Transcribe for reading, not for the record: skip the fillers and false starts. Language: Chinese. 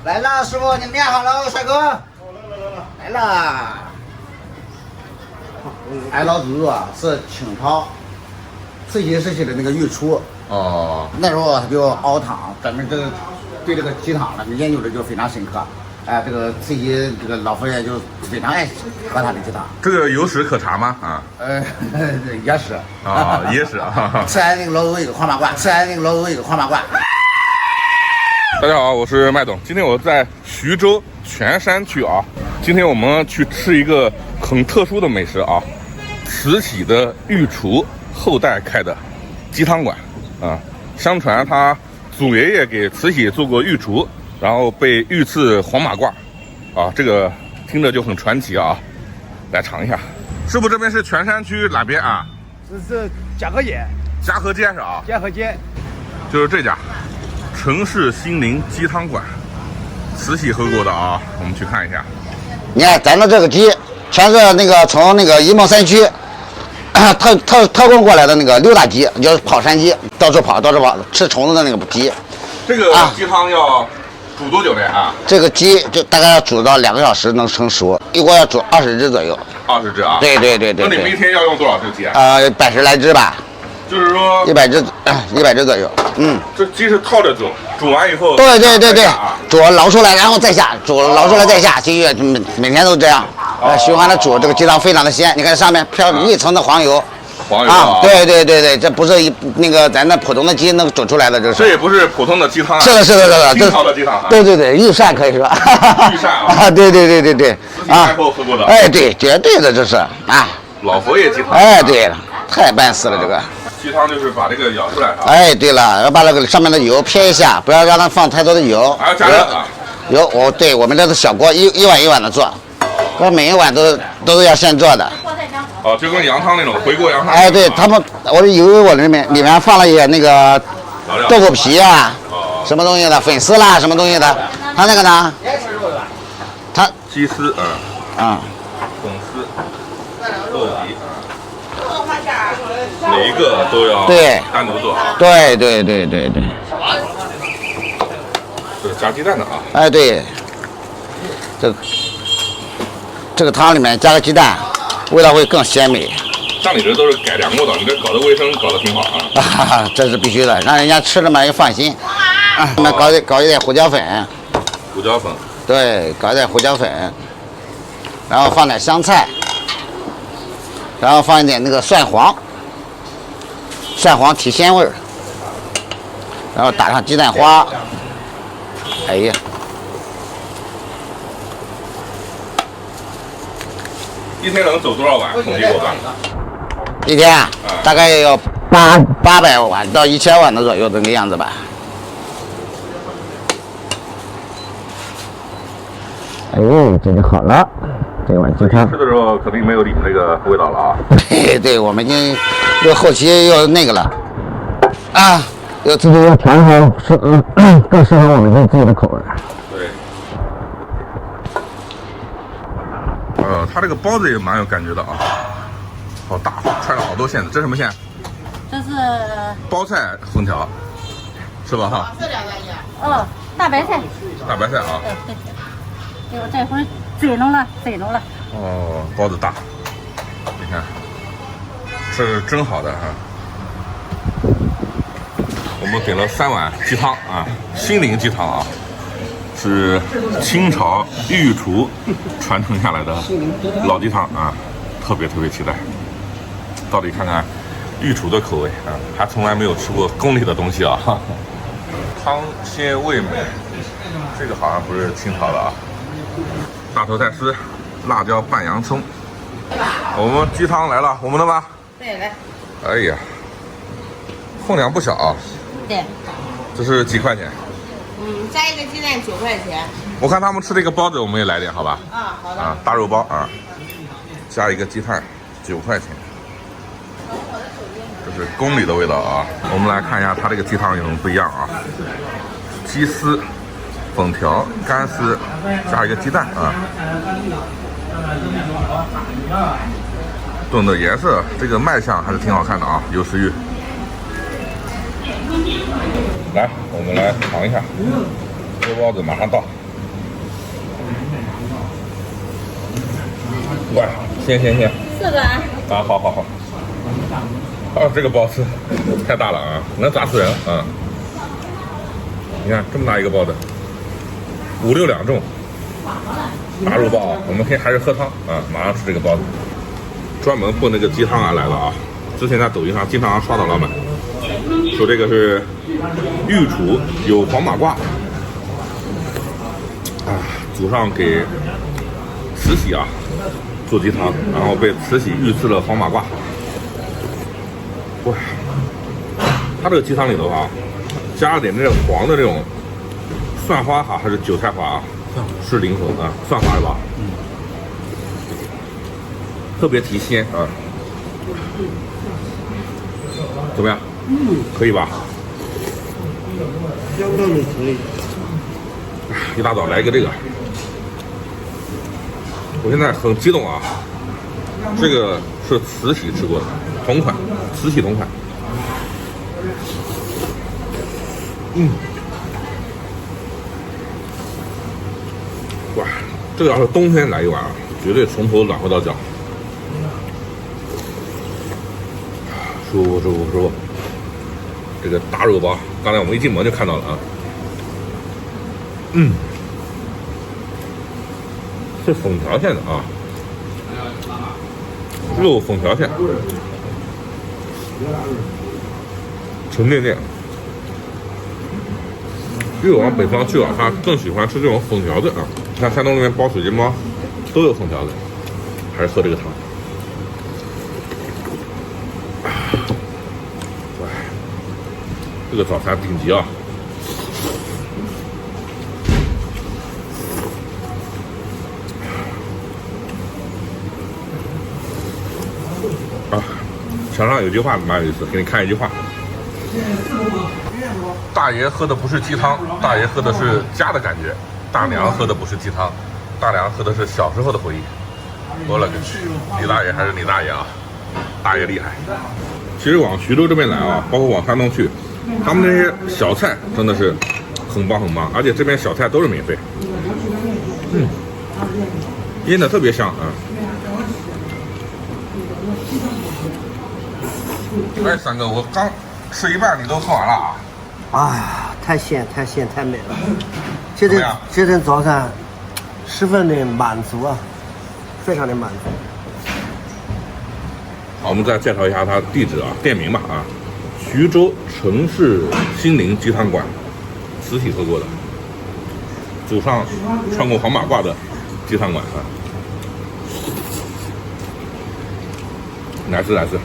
来了，师傅，你面好了，帅哥。来了。俺老祖宗啊是清朝慈禧时期的那个御厨。哦，那时候他就熬汤，专门对这个鸡汤呢研究的就非常深刻。哎，这个慈禧这个老佛爷就非常爱喝他的鸡汤。这个有史可查吗？啊？也是啊，也是啊。吃俺那个老祖一个黄马褂，吃俺那个老祖一个黄马褂。大家好，我是麦董。今天我在徐州泉山区啊。今天我们去吃一个很特殊的美食啊，慈禧的御厨后代开的鸡汤馆啊。相传他祖爷爷给慈禧做过御厨，然后被御赐黄马褂啊，这个听着就很传奇啊。来尝一下。师傅，这边是泉山区哪边啊？这是嘉禾街。嘉禾街是啊？嘉禾街就是这家城市心灵鸡汤馆，慈禧喝过的啊，我们去看一下。你看咱的这个鸡，全是那个从那个沂蒙山区特供过来的那个溜达鸡，就是跑山鸡，到处跑吃虫子的那个鸡。这个鸡汤要煮多久的啊？这个鸡就大概要煮到2个小时能成熟，一锅要煮20只左右。20只啊？对。那你们一天要用多少只鸡啊？100来只吧。就是说100只左右。嗯。这鸡是套着煮，煮完以后。对，煮捞出来然后再下，捞出来再下，继续每天都这样，循环的煮，这个鸡汤非常的鲜。你看上面飘一层的黄油。黄油啊！对，这不是那个咱那普通的鸡能煮出来的，这也不是普通的鸡汤啊。是的，清朝的鸡汤。对，御膳可以说。御膳啊！对。慈禧太后喝过的。哎，对，绝对的这是啊。老佛爷鸡汤。哎，对了，太办事了这个。鸡汤就是把这个舀出来啊。哎，对了，要把那个上面的油撇一下，不要让它放太多的油。还要加热啊？油，对，我们这是小锅，一碗一碗的做，我每一碗都是要现做的。哦，就跟羊汤那种回锅羊汤。哎，对他们，我的油我里面放了一点那个豆腐皮啊，什么东西的粉丝啦，什么东西的。他那个呢？他鸡丝，粉丝、豆皮，每一个都要单独做啊。对。这是加鸡蛋的啊。哎，对，这个汤里面加个鸡蛋。味道会更鲜美。像你这都是改良过的，你这搞得卫生搞得挺好啊。这是必须的，让人家吃了嘛也放心。那搞一点胡椒粉。胡椒粉。对，搞一点胡椒粉，然后放点香菜，然后放一点那个蒜黄提鲜味儿，然后打上鸡蛋花。哎呀。一天能走多少碗？统计过吧？一天啊，大概要800碗到1000碗的左右这个样子吧。哎呦，这就好了，这碗鸡汤。吃的时候肯定没有你们这个味道了啊。对，我们已经又后期又那个了啊，又自己要调好，更适合我们自己的口味。对。它这个包子也蛮有感觉的啊，好大，揣了好多馅子。这什么馅？这是包菜粉条，是吧？哈。大白菜。大白菜啊。对，我这会儿嘴弄了。哦，包子大，你看，是蒸好的啊。我们给了3碗鸡汤啊，心灵鸡汤啊。是清朝御厨传承下来的老鸡汤啊，特别期待，到底看看御厨的口味啊，还从来没有吃过宫里的东西啊。汤鲜味美，这个好像不是清朝的啊。大头菜丝，辣椒拌洋葱。我们鸡汤来了，我们的吗？对，来。哎呀，分量不小啊。对。这是几块钱？加一个鸡蛋9块钱。我看他们吃这个包子，我们也来点，好吧？好的。大肉包啊，加一个鸡蛋，9块钱。这是宫里的味道啊！我们来看一下它这个鸡汤有什么不一样啊？鸡丝、粉条、干丝，加一个鸡蛋啊。炖的颜色，这个卖相还是挺好看的啊，有食欲。来，我们来尝一下，锅包子马上到。哇，行，4个啊。啊，好。哦，这个包子太大了啊，能砸死人啊！你看这么大一个包子，5、6两重，大肉包啊！我们还是喝汤啊，马上吃这个包子。专门奔那个鸡汤来了啊！之前在抖音上经常刷到老板说这个是御厨有黄马褂啊，祖上给慈禧啊做鸡汤，然后被慈禧御赐了黄马褂。哇，它这个鸡汤里头啊，加了点这个黄的这种蒜花哈，还是韭菜花啊？是灵魂啊，蒜花是吧？特别提鲜啊。怎么样？可以吧？相当的可以。一大早来一个这个，我现在很激动啊！这个是慈禧吃过的同款，慈禧同款。哇，这个要是冬天来一碗啊，绝对从头暖和到脚。舒服。这个大肉包，刚才我们一进门就看到了啊。是粉条馅的啊，肉粉条馅，沉甸甸。越往北方去啊，他更喜欢吃这种粉条子啊。像山东那边包水煎包都有粉条子，还是喝这个汤。哇，这个早餐顶级啊！墙上有句话蛮有意思，给你看一句话：大爷喝的不是鸡汤，大爷喝的是家的感觉；大娘喝的不是鸡汤，大娘喝的是小时候的回忆。我勒个去，李大爷还是李大爷啊，大爷厉害。其实往徐州这边来啊，包括往山东去，他们这些小菜真的是很棒，而且这边小菜都是免费。腌的特别香啊。哎，三哥，我刚吃一半，你都喝完了啊？哎呀，太鲜，太美了。今天怎么样今天早上十分的满足啊，非常的满足。好，我们再介绍一下它地址啊，店名吧啊，徐州城市心灵鸡汤馆，慈禧喝过的，祖上穿过黄马褂的鸡汤馆啊。来吃。